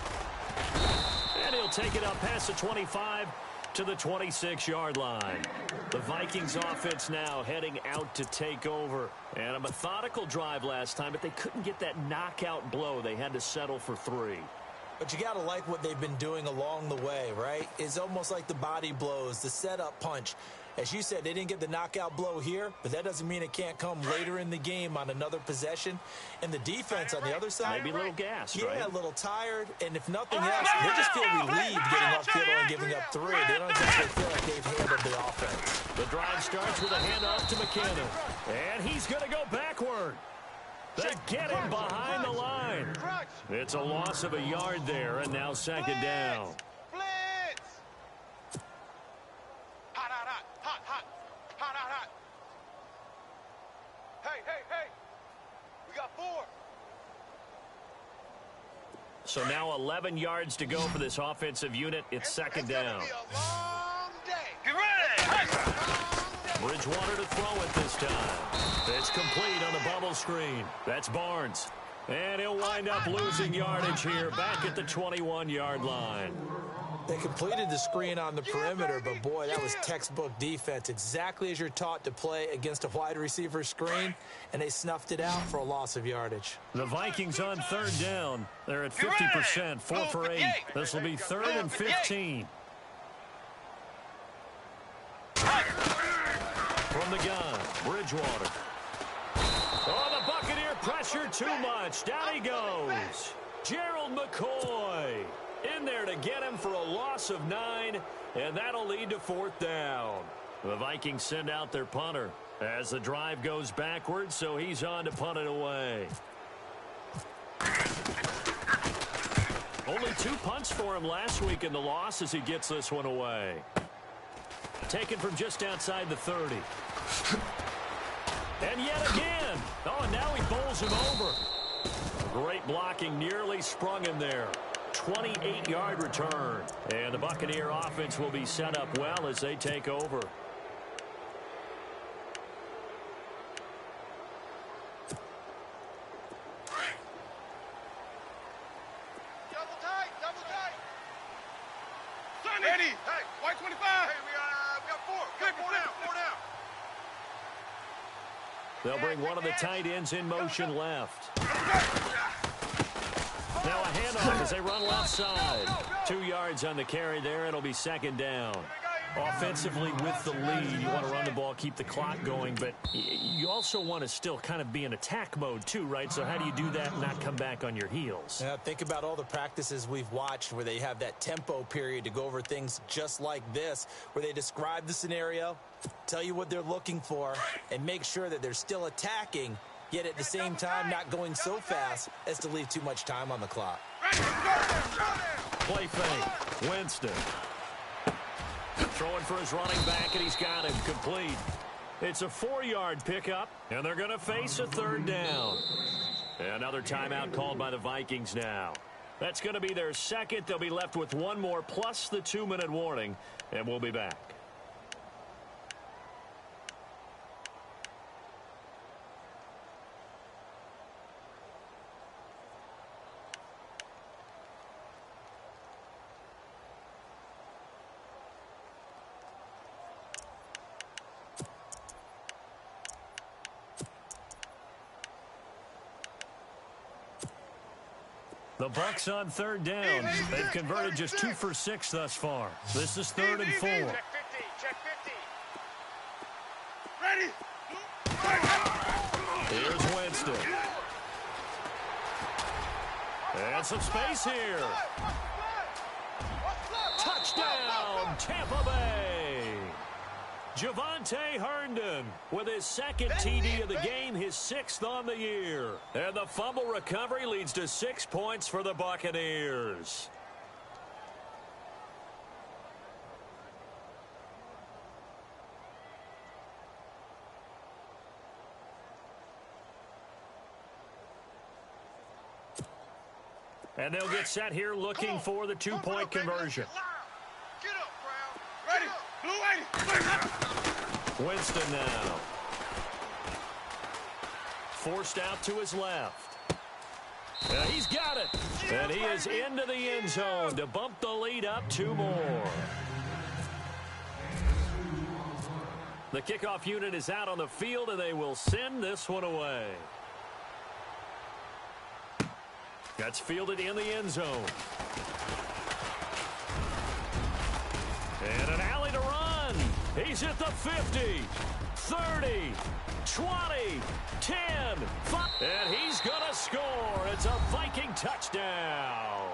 And he'll take it up past the 25 to the 26-yard line. The Vikings offense now heading out to take over. And a methodical drive last time, but they couldn't get that knockout blow. They had to settle for 3. But you got to like what they've been doing along the way, right? It's almost like the body blows, the setup punch. As you said, they didn't get the knockout blow here, but that doesn't mean it can't come later in the game on another possession. And the defense on the other side, maybe a little gassed, right? Yeah, a little tired. And if nothing else, they just feel relieved getting off field and giving up 3. They don't exactly feel like they've handled the offense. The drive starts with a handoff to McKinnon. And he's going to go backward. They get him behind the line. It's a loss of a yard there, and now second down. So now 11 yards to go for this offensive unit. It's second down. Get ready! Bridgewater to throw it this time. It's complete on the bubble screen. That's Barnes. And he'll wind up losing yardage here back at the 21-yard line. They completed the screen on the perimeter, but boy, that was textbook defense. Exactly as you're taught to play against a wide receiver screen, and they snuffed it out for a loss of yardage. The Vikings on third down. They're at 50%, 4 for 8. This will be 3rd and 15. From the gun, Bridgewater. Oh, the Buccaneer pressure too much. Down he goes. Gerald McCoy in there to get him for a loss of 9, and that'll lead to 4th down. The Vikings send out their punter as the drive goes backwards, so he's on to punt it away. Only 2 punts for him last week in the loss as he gets this one away. Taken from just outside the 30. And yet again. Oh, and now he bowls him over. Great blocking, nearly sprung him there. 28-yard return. And the Buccaneer offense will be set up well as they take over. Double tight, double tight. Ready! Hey, white 25! Hey, we got 4. Good, 4 down, 4 down. They'll bring one of the tight ends in motion left. Now a handoff as they run left side. 2 yards on the carry there. It'll be second down. Offensively with the lead, you want to run the ball, keep the clock going, but you also want to still kind of be in attack mode too, right? So how do you do that and not come back on your heels? Now, think about all the practices we've watched where they have that tempo period to go over things just like this, where they describe the scenario, tell you what they're looking for, and make sure that they're still attacking, yet at the same time not going so fast as to leave too much time on the clock. Play fake. Winston. Throwing for his running back, and he's got him complete. It's a 4-yard pickup, and they're going to face a 3rd down. Another timeout called by the Vikings now. That's going to be their second. They'll be left with 1 more plus the 2-minute warning, and we'll be back. The Bucs on 3rd down. They've converted just 2 for 6 thus far. This is 3rd and 4. Check 50, check 50. Ready? Here's Winston. And some space here. Touchdown, Tampa Bay. Javonte Herndon with his 2nd TD of the game, his 6th on the year. And the fumble recovery leads to 6 points for the Buccaneers. And they'll get set here looking for the 2-point conversion. Get up, Brown. Ready? Blue 80! Winston now. Forced out to his left. He's got it. And he is into the end zone to bump the lead up 2 more. The kickoff unit is out on the field, and they will send this one away. That's fielded in the end zone. He's at the 50, 30, 20, 10, 5. And he's going to score. It's a Viking touchdown.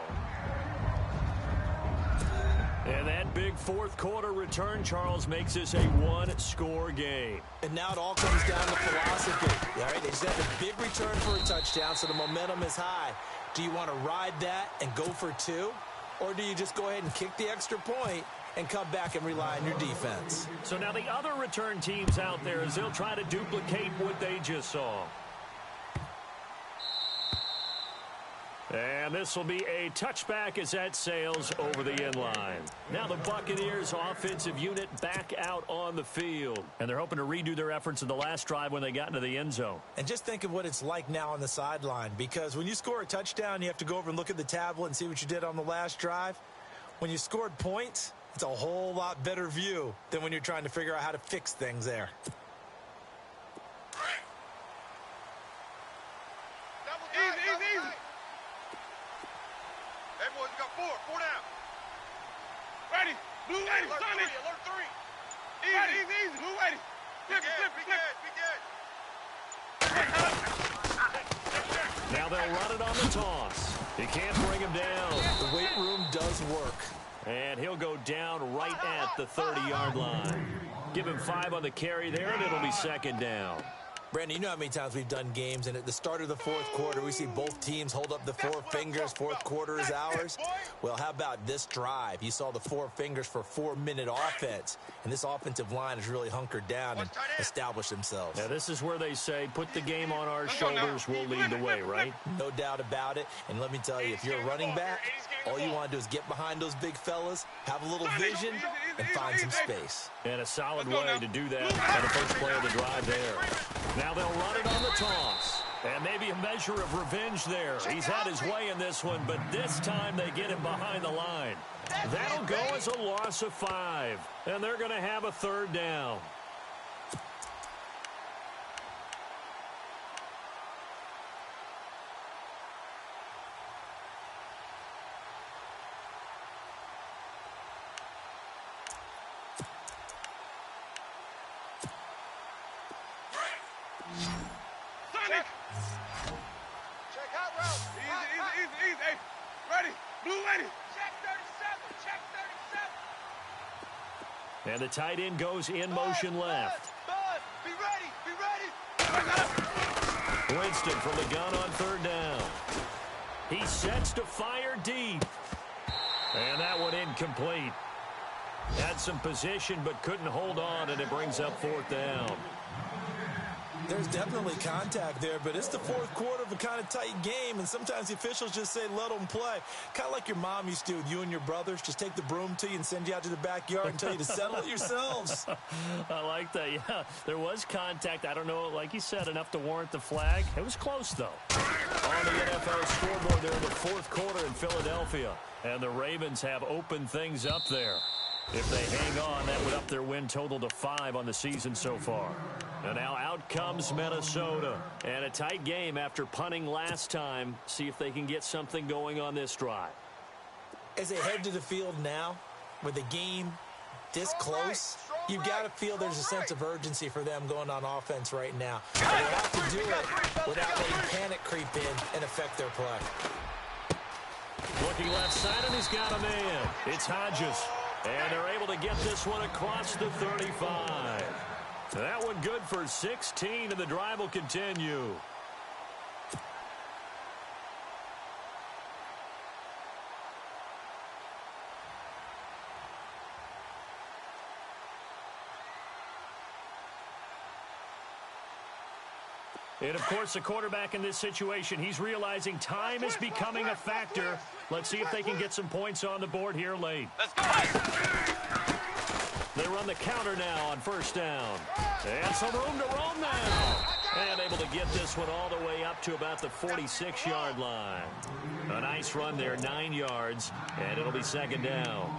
And that big fourth quarter return, Charles, makes this a one-score game. And now it all comes down to philosophy. All right, they just have a big return for a touchdown, so the momentum is high. Do you want to ride that and go for two? Or do you just go ahead and kick the extra point and come back and rely on your defense? So now the other return teams out there, as they'll try to duplicate what they just saw. And this will be a touchback as that sails over the end line. Now the Buccaneers offensive unit back out on the field. And they're hoping to redo their efforts in the last drive when they got into the end zone. And just think of what it's like now on the sideline, because when you score a touchdown, you have to go over and look at the tablet and see what you did on the last drive. When you scored points, it's a whole lot better view than when you're trying to figure out how to fix things there. Easy. Everyone's got four down. Ready. Blue ready. Alert three. Easy. Blue ready. Flip. Now they'll run it on the toss. He can't bring him down. The weight room does work. And he'll go down right at the 30-yard line. Give him 5 on the carry there, and it'll be second down. Brandon, you know how many times we've done games, and at the start of the fourth quarter, we see both teams hold up the four fingers, fourth quarter is ours. Well, how about this drive? You saw the four fingers for 4-minute offense, and this offensive line has really hunkered down and established themselves. Now, this is where they say, put the game on our shoulders, we'll lead the way, right? No doubt about it, and let me tell you, if you're a running back, all you want to do is get behind those big fellas, have a little vision, and find some space. And a solid way to do that on the first play of the drive there. Now they'll run it on the toss. And maybe a measure of revenge there. He's had his way in this one, but this time they get him behind the line. That'll go as a loss of 5. And they're going to have a third down. Check out route. Easy. Hey, ready. Blue ready. Check 37. And the tight end goes in motion left. Bud, be ready. Winston from the gun on third down. He sets to fire deep. And that one incomplete. Had some position but couldn't hold on, and it brings up fourth down. There's definitely contact there, but it's the fourth quarter of a kind of tight game, and sometimes the officials just say, let them play. Kind of like your mom used to with you and your brothers. Just take the broom to you and send you out to the backyard and tell you to settle it yourselves. I like that, yeah. There was contact. I don't know, like you said, enough to warrant the flag. It was close, though. On the NFL scoreboard there in the fourth quarter in Philadelphia. And the Ravens have opened things up there. If they hang on, that would up their win total to 5 on the season so far. And now out comes Minnesota. And a tight game after punting last time. See if they can get something going on this drive. As they head to the field now, with the game this close, you've got to feel there's a sense of urgency for them going on offense right now. And they have to do it without letting panic creep in and affect their play. Looking left side, and he's got a man. It's Hodges. And they're able to get this one across the 35. That one good for 16, and the drive will continue. And, of course, the quarterback in this situation, he's realizing time is becoming a factor. Let's see if they can get some points on the board here late. Let's go. They run the counter now on first down. And some room to roam now. And able to get this one all the way up to about the 46-yard line. A nice run there, 9 yards, and it'll be second down.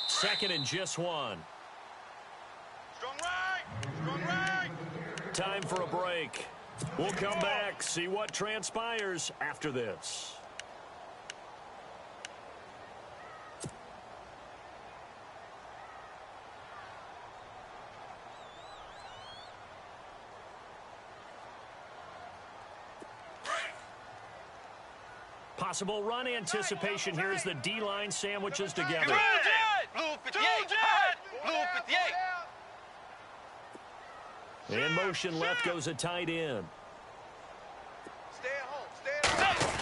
Second and just 1. time for a break. We'll come back, see what transpires after this. Possible run anticipation here as the D-line sandwiches together. Blue 58. Blue 58. In motion left goes a tight end. Stay at home. Stay at home. Stay at home.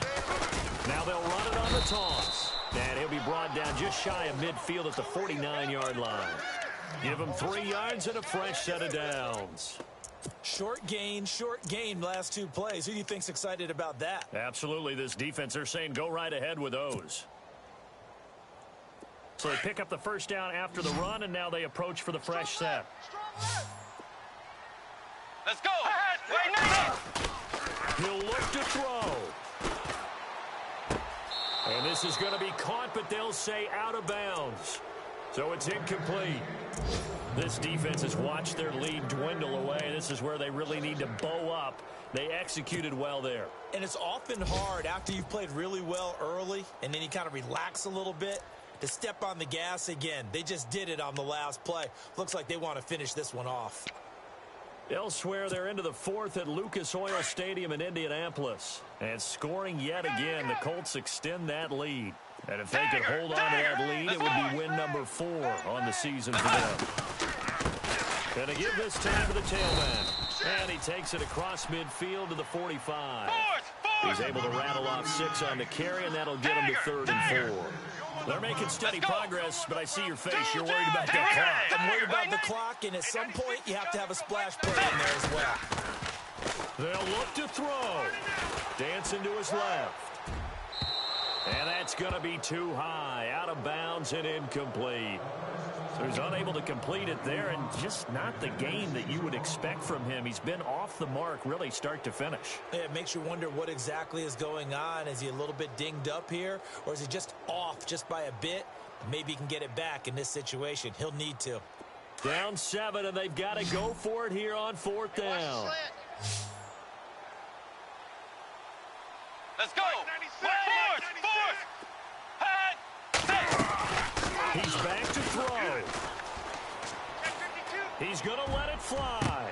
Stay at home. Now they'll run it on the toss. And he'll be brought down just shy of midfield at the 49-yard line. Give him 3 yards and a fresh set of downs. Short gain, last 2 plays. Who do you think's excited about that? Absolutely, this defense, they're saying go right ahead with those. So they pick up the first down after the run, and now they approach for the fresh set. Let's go. He'll look to throw. And this is going to be caught, but they'll say out of bounds. So it's incomplete. This defense has watched their lead dwindle away. This is where they really need to bow up. They executed well there. And it's often hard after you've played really well early and then you kind of relax a little bit to step on the gas again. They just did it on the last play. Looks like they want to finish this one off. Elsewhere, they're into the 4th at Lucas Oil Stadium in Indianapolis. And scoring yet again, the Colts extend that lead. And if they could hold on to that lead, it would be win number 4 on the season for them. Going to give this time to the tailback. And he takes it across midfield to the 45. He's able to rattle off 6 on the carry, and that'll get him to 3rd and 4. They're making steady progress, but I see your face. You're worried about the clock. I'm worried about the clock, and at some point, you have to have a splash play in there as well. They'll look to throw. Dancing to his left. And that's going to be too high. Out of bounds and incomplete. So he's unable to complete it there, and just not the game that you would expect from him. He's been off the mark really start to finish. Yeah, it makes you wonder what exactly is going on. Is he a little bit dinged up here, or is he just off just by a bit? Maybe he can get it back in this situation. He'll need to. Down 7, and they've got to go for it here on 4th down. Let's go. He's back to throw. He's going to let it fly.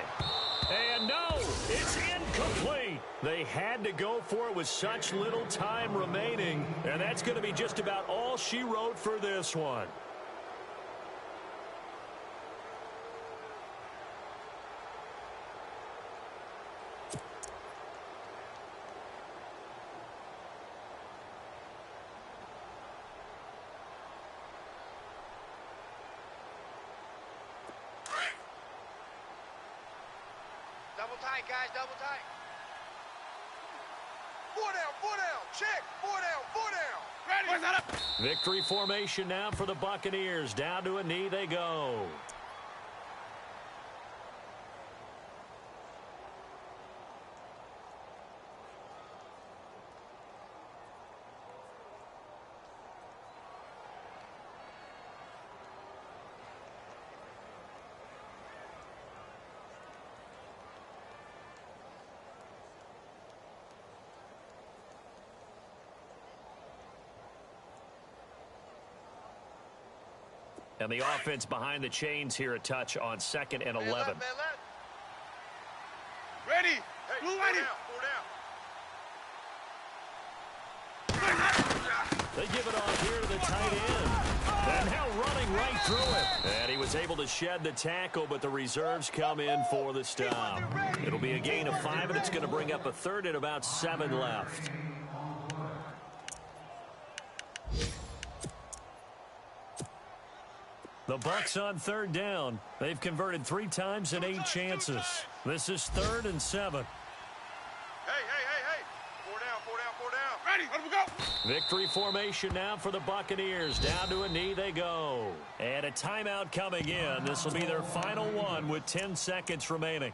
And no, it's incomplete. They had to go for it with such little time remaining. And that's going to be just about all she wrote for this one. Double tight, guys, double tight. 4 down, check, 4 down. Ready. Victory formation now for the Buccaneers. Down to a knee they go. And the offense behind the chains here a touch on 2nd and 11. Ready. Hey, 4 down. They give it off here to the tight end. And now running right through it. And he was able to shed the tackle, but the reserves come in for the stop. It'll be a gain of 5, and it's going to bring up a 3rd and about 7 left. The Bucs on 3rd down. They've converted 3 times in 8 chances. This is 3rd and 7. Hey. 4 down. Ready, let me go. Victory formation now for the Buccaneers. Down to a knee they go. And a timeout coming in. This will be their final one with 10 seconds remaining.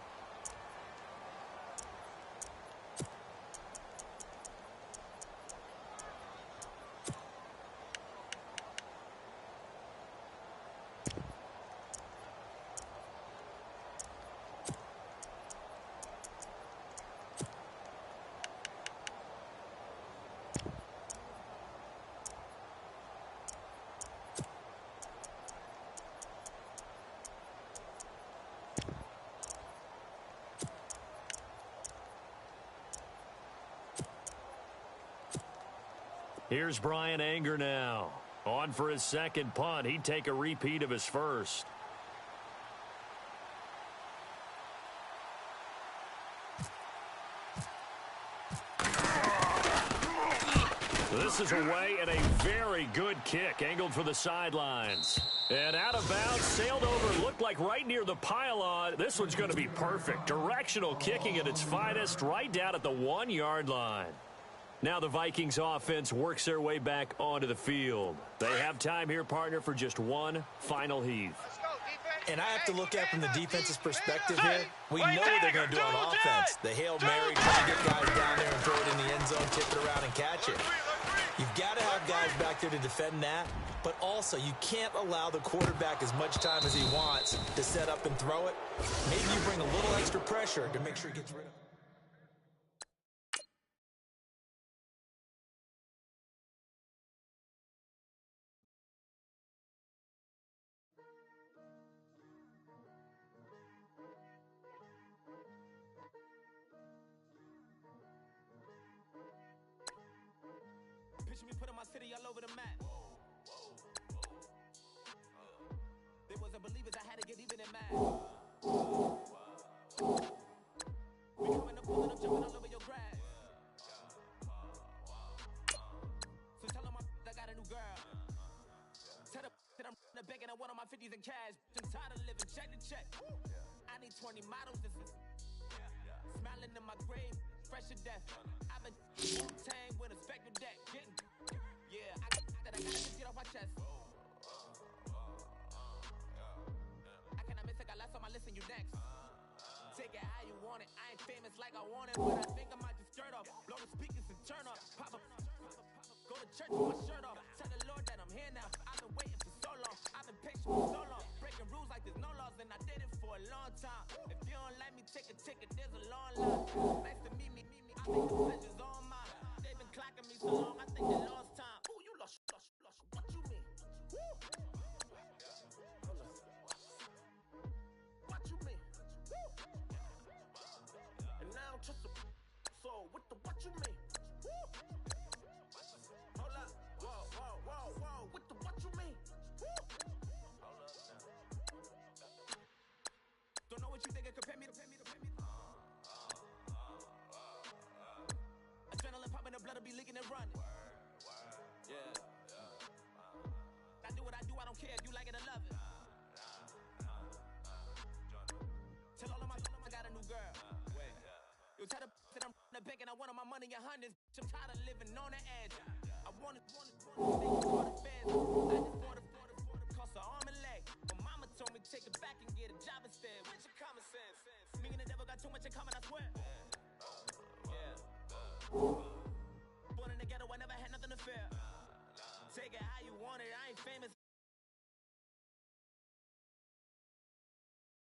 Here's Brian Anger now. On for his second punt. He'd take a repeat of his first. This is away and a very good kick, angled for the sidelines. And out of bounds, sailed over, looked like right near the pylon. This one's going to be perfect. Directional kicking at its finest, right down at the 1-yard line. Now the Vikings offense works their way back onto the field. They have time here, partner, for just one final heave. And I have to look at from the defense's perspective here. We know what they're going to do on offense. The Hail Mary, try to get guys down there and throw it in the end zone, tip it around and catch it. You've got to have guys back there to defend that, but also you can't allow the quarterback as much time as he wants to set up and throw it. Maybe you bring a little extra pressure to make sure he gets rid of it. Picture me putting my city all over the map. They wasn't believers, I had to get even in mad. We coming up, pulling up, jumping all over your grass. So tell them I got a new girl. Tell them that I'm in the bank and I want all my 50s in cash. I'm tired of living check to check. I need 20 models, this is smiling in my grave, fresh to death. I've been Wu-Tang with a spectral deck. Yeah, I gotta just get off my chest. I cannot miss it, got last on my list and you next. Take it how you want it, I ain't famous like I want it, but I think I might just skirt off. Blow the speakers and turn up. Pop up, go to church with my shirt off. Tell the Lord that I'm here now. I've been waiting for so long, I've been patient for so long. Breaking rules like there's no laws and I did it for a long time. If you don't like me, take a ticket, there's a long line. Nice to meet me, I think the pleasure's all mine. They've been clocking me so long, I think they lost time. Ooh, you lost, what you mean? Woo. What you mean? Woo. And now I'm just a so what you mean? Woo. Hold up, whoa, what you mean? Woo. Don't know what you think, compare me to adrenaline popping, the blood will be leaking and running. Yeah. I do what I do, I don't care if you like it or love it. Tell all of my I got a new girl. You tell the that I'm in the bank and I want all my money in hundreds. I'm tired of living on the edge. I want it for the feds. I just bought it, cost an arm and leg. My mama told me take it back and get a job instead. Where's your common sense? Me and the devil got too much in common, I swear. Yeah. Born in the ghetto, I never had nothing to fear. Take it how you want it, I ain't famous.